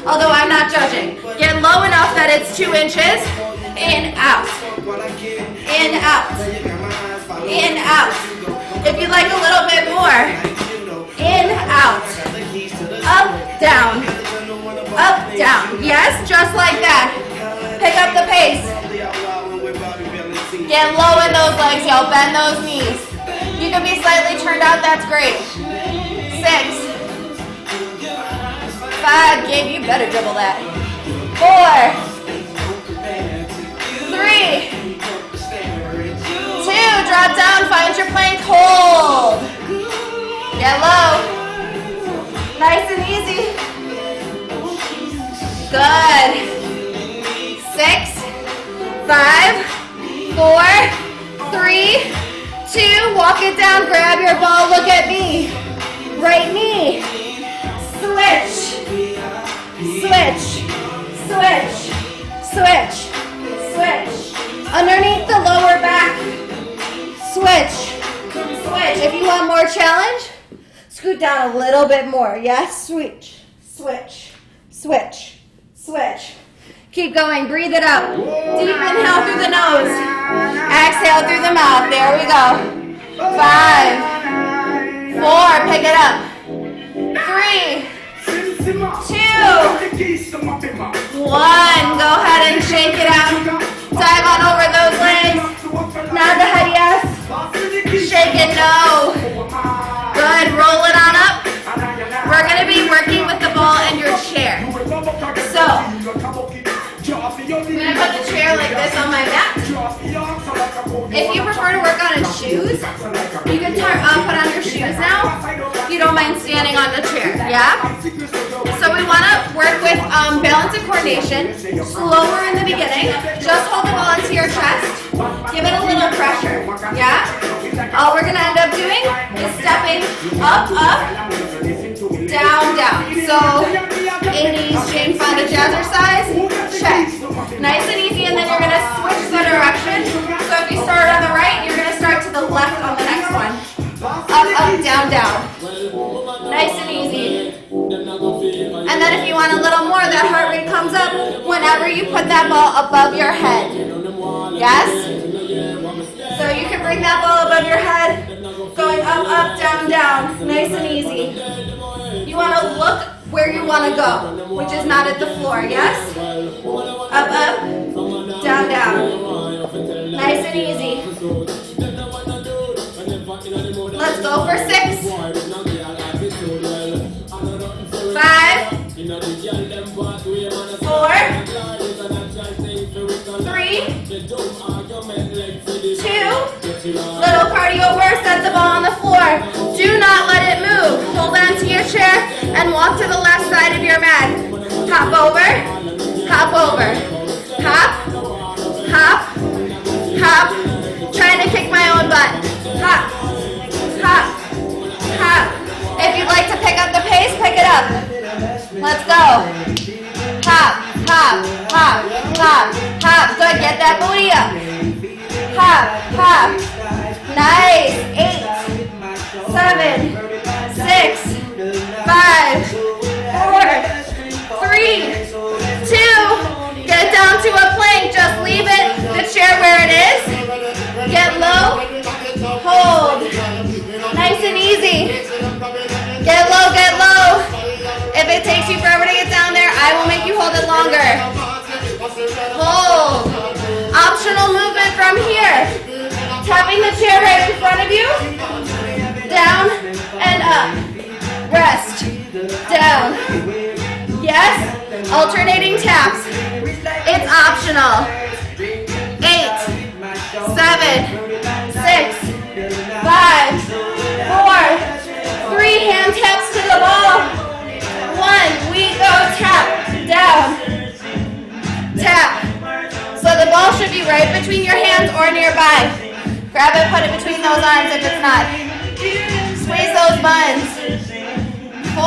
Although I'm not judging. Get low enough that it's 2 inches, in, out, in, out, in, out. If you'd like a little bit more, in, out, up, down, yes, just like that. Pick up the pace. Get low in those legs, y'all, bend those knees. You can be slightly turned out, that's great. 6, 5, Gabe, you better dribble that. 4, 3, 2, drop down, find your plank, hold. Get low. Nice and easy. Good. 6, 5, 4, 3, 2, walk it down, grab your ball, look at me. Right knee. Switch. Switch. Switch. Switch. Switch. Underneath the lower back. Switch. Switch. If you want more challenge, scoot down a little bit more. Yes? Switch. Switch. Switch. Switch. Keep going. Breathe it out. Deep inhale through the nose. Exhale through the mouth. There we go. 5, 4. Pick it up. 3, 2, 1. Go ahead and shake it out. Dive on over those legs. Nod the head yes. Shake it no. Good. Roll it on up. We're going to be working with the ball in your chair. So, I'm going to put the chair like this on my mat. If you prefer to work on in shoes, you can put on your shoes now. You don't mind standing on the chair, yeah? So we want to work with balance and coordination. Slower in the beginning. Just hold the ball into your chest. Give it a little pressure, yeah? All we're going to end up doing is stepping up, up, down, down. So 80s Jane Fonda jazzercise, check. Nice and easy, and then you're going to switch the direction. So if you start on the right, you're going to start to the left on the next one. Up, up, down, down. Nice and easy. And then if you want a little more, that heart rate comes up whenever you put that ball above your head. Yes? So you can bring that ball above your head, going up, up, down, down. Nice and easy. You want to look where you want to go, which is not at the floor, yes? Up, up, down, down. Nice and easy. Let's go for 6, 5, 4, 3, 2, little cardio work, set the ball on the floor. Do not let it move. Hold on to your chair and walk to the left side of your mat. Hop over, hop over, hop, hop, hop. Trying to kick my own butt. Hop, hop, hop. If you'd like to pick up the pace, pick it up. Let's go. Hop, hop, hop, hop, hop. Good, get that booty up. Hop, hop. Nice. 8, 7, 6, 5, 4, 3, 2. Get down to a plank. Just leave it, the chair where it is. Get low. Hold. Nice and easy. Get low, get low. If it takes you forever to get down there, I will make you hold it longer. Hold. Optional movement from here. Tapping the chair right in front of you. Down and up. Rest. Down. Yes? Alternating taps. It's optional. 8, 7, 6, 5, 4, 3, hand taps to the ball. 1, we go tap, down, tap. So the ball should be right between your hands or nearby. Grab it, put it between those arms if it's not. Squeeze those buns. 4,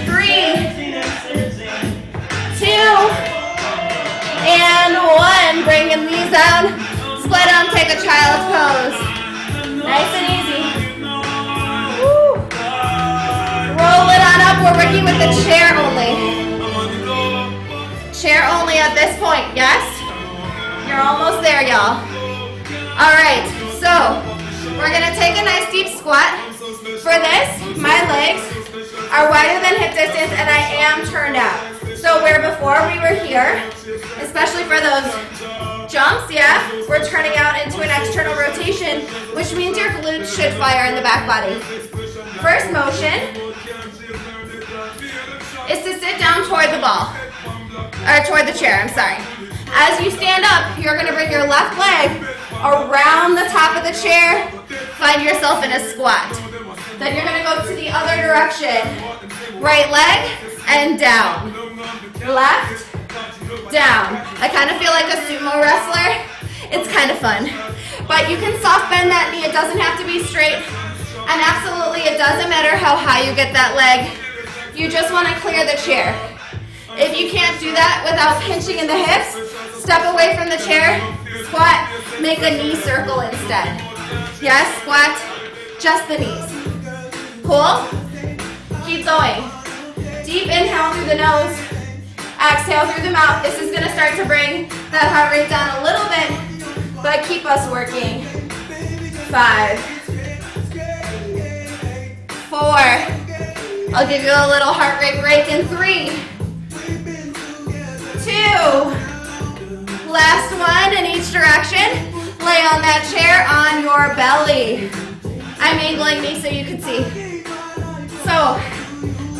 3, 2, and 1. Bringing these down. Split them, take a child's pose. Nice and easy. Woo. Roll it on up. We're working with the chair only. Chair only at this point, yes? You're almost there, y'all. All right, so we're gonna take a nice deep squat. For this, my legs are wider than hip distance and I am turned out. So where before we were here, especially for those jumps, yeah, we're turning out into an external rotation, which means your glutes should fire in the back body. First motion is to sit down toward the ball, or toward the chair, I'm sorry. As you stand up, you're gonna bring your left leg around the top of the chair, find yourself in a squat. Then you're gonna go to the other direction. Right leg and down. Left, down. I kind of feel like a sumo wrestler. It's kind of fun. But you can soft bend that knee. It doesn't have to be straight. And absolutely, it doesn't matter how high you get that leg. You just want to clear the chair. If you can't do that without pinching in the hips, step away from the chair, squat, make a knee circle instead. Yes, squat, just the knees. Cool? Keep going. Deep inhale through the nose. Exhale through the mouth. This is going to start to bring that heart rate down a little bit, but keep us working. 5, 4. I'll give you a little heart rate break in 3, 2. Last one in each direction. Lay on that chair on your belly. I'm angling me so you can see. So,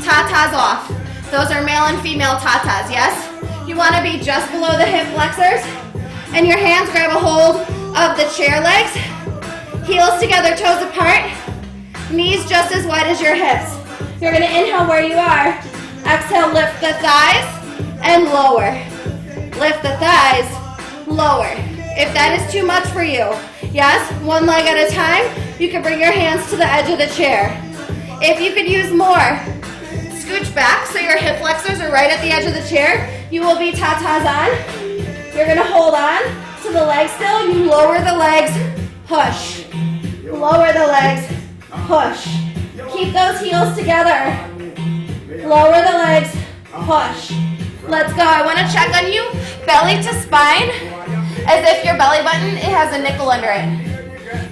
tatas off. Those are male and female tatas, yes? You want to be just below the hip flexors. And your hands grab a hold of the chair legs. Heels together, toes apart. Knees just as wide as your hips. You're going to inhale where you are. Exhale, lift the thighs and lower. Lift the thighs, lower. If that is too much for you, yes, one leg at a time, you can bring your hands to the edge of the chair. If you could use more, scooch back so your hip flexors are right at the edge of the chair. You will be tatas on. You're going to hold on to the legs still. You lower the legs, push. Lower the legs, push. Keep those heels together. Lower the legs, push. Let's go. I want to check on you, belly to spine, as if your belly button, it has a nickel under it.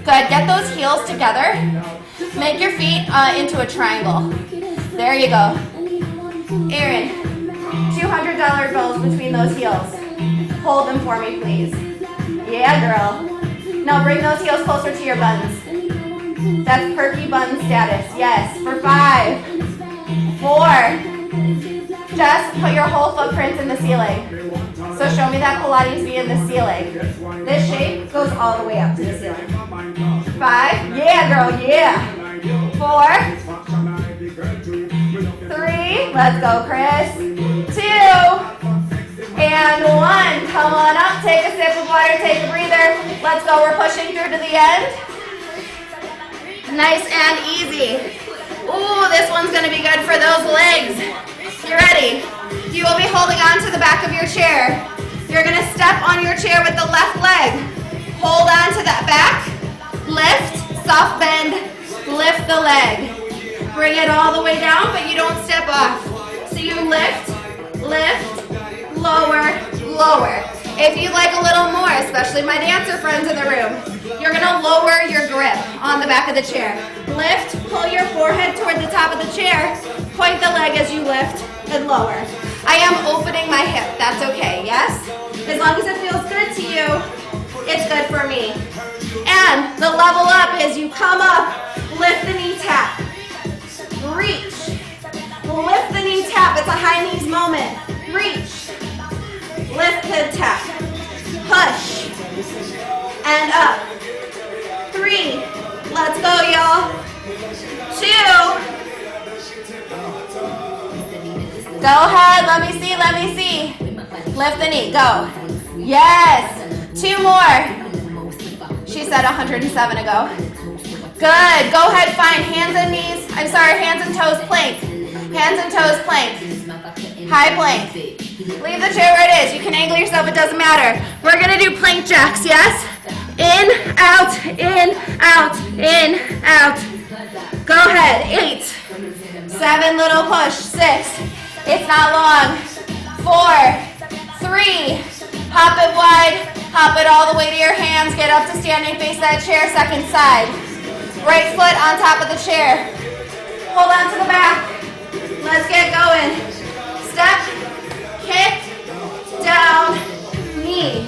Good. Get those heels together. Make your feet into a triangle. There you go. Aaron, $200 bills between those heels. Hold them for me, please. Yeah, girl. Now bring those heels closer to your buns. That's perky bun status. Yes, for 5, 4. Just put your whole footprint in the ceiling. So show me that Pilates be in the ceiling. This shape goes all the way up to the ceiling. 5. Yeah, girl, yeah. 4. 3. Let's go, Chris. 2. And 1. Come on up. Take a sip of water. Take a breather. Let's go. We're pushing through to the end. Nice and easy. Ooh, this one's going to be good for those legs. You ready? You will be holding on to the back of your chair. You're going to step on your chair with the left leg. Hold on to that back. Lift, soft bend, lift the leg. Bring it all the way down, but you don't step off. So you lift, lift, lower, lower. If you'd like a little more, especially my dancer friends in the room, you're going to lower your grip on the back of the chair. Lift, pull your forehead toward the top of the chair, point the leg as you lift, and lower. I am opening my hip, that's okay, yes? As long as it feels good to you, it's good for me. And the level up is you come up, lift the knee tap, reach, lift the knee tap, it's a high knees moment, reach, lift the tap, push, and up. 3, let's go y'all. 2, go ahead, let me see, let me see. Lift the knee, go. Yes, 2 more. She said 107 ago. Good, go ahead, find hands and knees, hands and toes plank. Hands and toes plank. High plank. Leave the chair where it is. You can angle yourself, it doesn't matter. We're gonna do plank jacks, yes? In, out, in, out, in, out. Go ahead, 8. 7, little push, 6. It's not long. 4, 3, hop it wide, hop it all the way to your hands, get up to standing, face that chair, second side. Right foot on top of the chair. Hold on to the back. Let's get going. Step, kick, down, knee,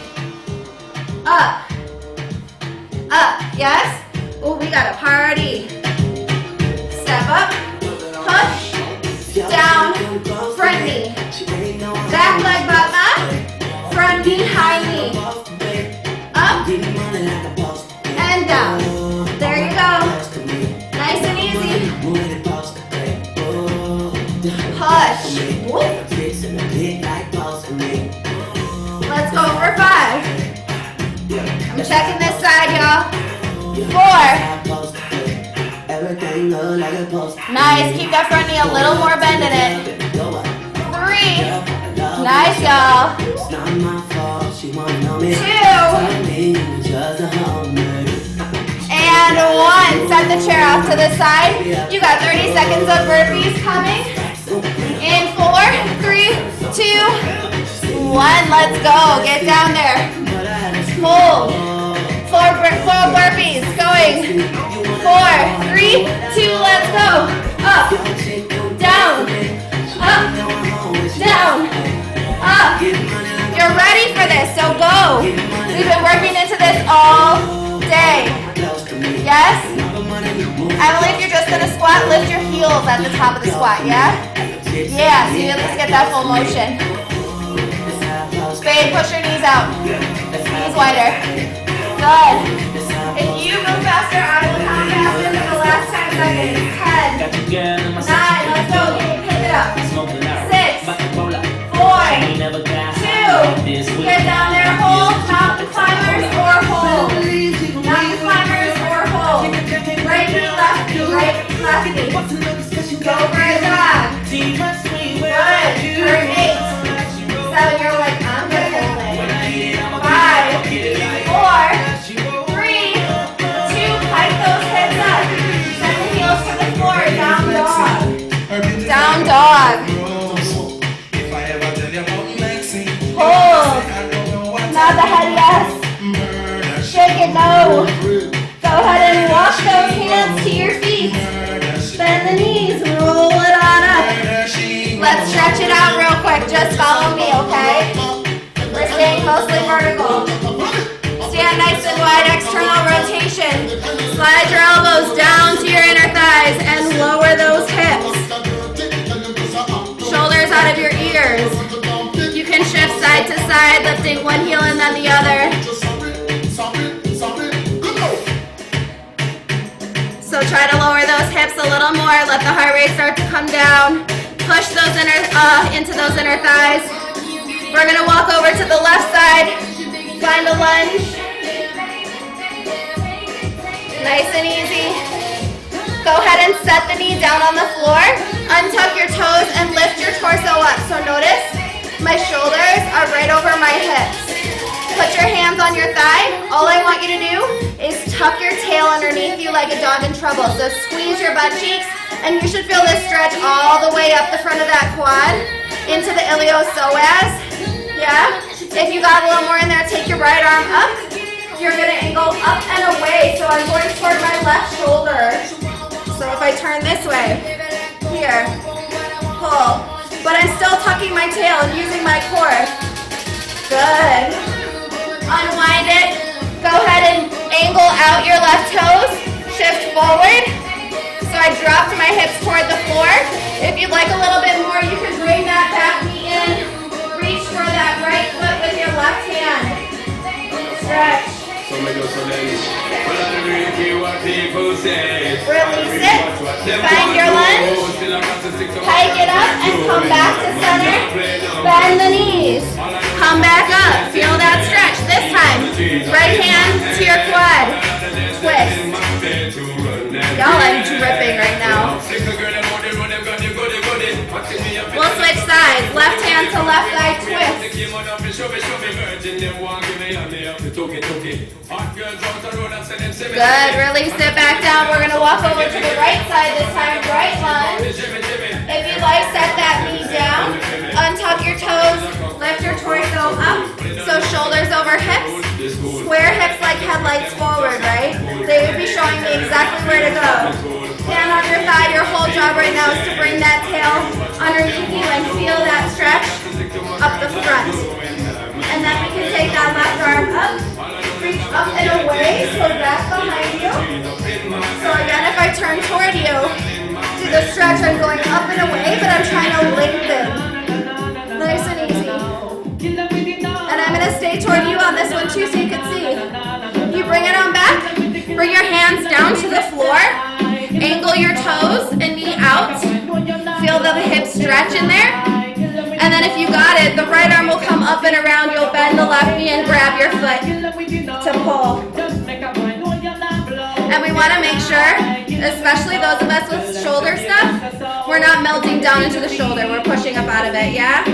up, yes? Oh, we got a party. Step up, push, down, front knee. Back leg button up, front knee, high knee. Up, and down. There you go. Nice and easy. Push. Let's go for 5. I'm checking this side, y'all. 4. Nice. Keep that front knee a little more bend in it. 3. Nice, y'all. 2. And 1. Set the chair off to the side. You got 30 seconds of burpees coming. In 4, 3, 2, 1. Let's go. Get down there. Hold. 4 burpees. Going. 4, 3, 2. Let's go. Up. Down. Up. Down. Up. You're ready for this, so go. We've been working into this all day. Yes? Emily, if you're just going to squat, lift your heels at the top of the squat, yeah? Yeah, so you at least get that full motion. Spade, push your knees out. Knees wider. Good. If you move faster, I will count faster for the last 10 seconds. 10, 9, let's go. Pick it up. 6, 4, 2, get down there, hold. Mountain climbers or hold. Mountain climbers or hold. Right knee, left knee, right, left knee. Go for a jog. Good. Turn 8. 7, you're like, I'm going to hold it. 5, 4, 3, 2, hike those hips up. Send the heels to the floor, down dog. Down dog. Hold. Not the head, yes. Shake it, no. Go ahead and walk those hands to your feet. Bend the knees, roll it on up. Let's stretch it out real quick. Just follow me, okay? We're staying mostly vertical. Stand nice and wide, external rotation. Slide your elbows down to your inner thighs and lower those hips. side, lifting one heel and then the other. So try to lower those hips a little more. Let the heart rate start to come down. Push those into those inner thighs. We're gonna walk over to the left side. Find a lunge. Nice and easy. Go ahead and set the knee down on the floor. Untuck your toes and lift your torso up. So notice my shoulders are right over my hips. Put your hands on your thigh. All I want you to do is tuck your tail underneath you like a dog in trouble. So squeeze your butt cheeks, and you should feel this stretch all the way up the front of that quad into the iliopsoas. Yeah? If you got a little more in there, take your right arm up. You're gonna angle up and away. So I'm going toward my left shoulder. So if I turn this way, here, pull. But I'm still tucking my tail and using my core. Good. Unwind it. Go ahead and angle out your left toes. Shift forward. So I dropped my hips toward the floor. If you'd like a little bit more, you can bring that back knee in. Reach for that right foot with your left hand. Stretch. Release it. Find your lunge. Hike it up and come back to center. Bend the knees. Come back up. Feel that stretch. This time, right hand to your quad. Twist. Y'all, I'm dripping right now. We'll switch sides. Left hand to left thigh twist. Good. Release it back down. We're going to walk over to the right side this time. Right lunge. If you like, set that knee down. Untuck your toes. Lift your torso up. So shoulders over hips. Square hips like headlights forward, right? They would be showing me exactly where to go. Hand on your thigh. Your whole job right now is to bring that tail underneath you and feel that stretch up the front. And then we can take that left arm up. Reach up and away, so back behind you. So again, if I turn toward you, do the stretch, I'm going up and away, but I'm trying to lengthen. Nice and easy. And I'm going to stay toward you on this one too so you can see. You bring it on back, bring your hands down to the floor, angle your toes and knee out. Feel the hips stretch in there. And then if you got it, the right arm will come up and around. You'll bend the left knee and grab your foot to pull. And we want to make sure, especially those of us with shoulder stuff, we're not melting down into the shoulder. We're pushing up out of it, yeah?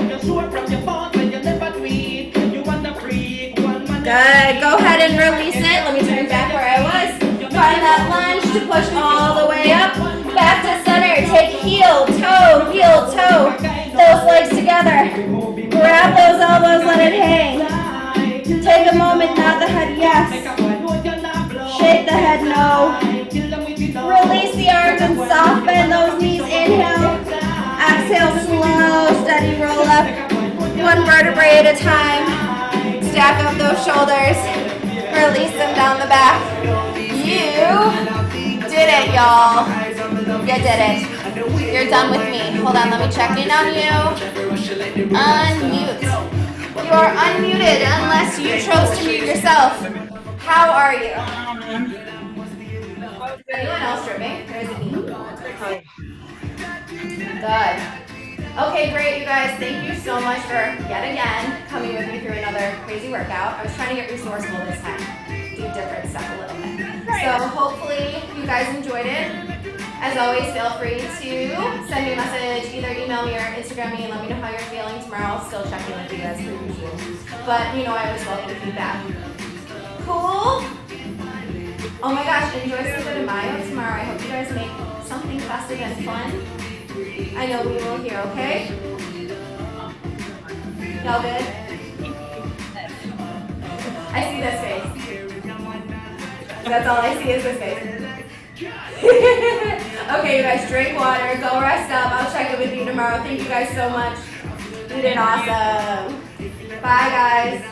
Good. Go ahead and release it. Let me turn back where I was. Find that lunge to push all the way up. Back to center. Take heel, toe, those legs together. Grab those elbows, let it hang. Take a moment, nod the head yes. Shake the head no. Release the arms and soft bend those knees. Inhale. Exhale, slow, steady roll up. One vertebrae at a time. Stack up those shoulders. Release them down the back. You did it, y'all. You did it. You're done with me. Hold on, let me check in on you. Unmute. You are unmuted unless you chose to mute yourself. How are you? Anyone else dripping? There's a knee. Good. Okay, great, you guys. Thank you so much for, yet again, coming with me through another crazy workout. I was trying to get resourceful this time. Do different stuff a little bit. So hopefully you guys enjoyed it. As always, feel free to send me a message, either email me or Instagram me and let me know how you're feeling tomorrow. I'll still check in with you guys per usual. But you know I always welcome feedback. Cool? Oh my gosh, enjoy Cinco de Mayo tomorrow. I hope you guys make something festive and fun. I know we will here, okay? Y'all good? I see this face. That's all I see is this face. Okay, you guys, drink water, go rest up. I'll check in with you tomorrow. Thank you guys so much. You did awesome. Bye, guys.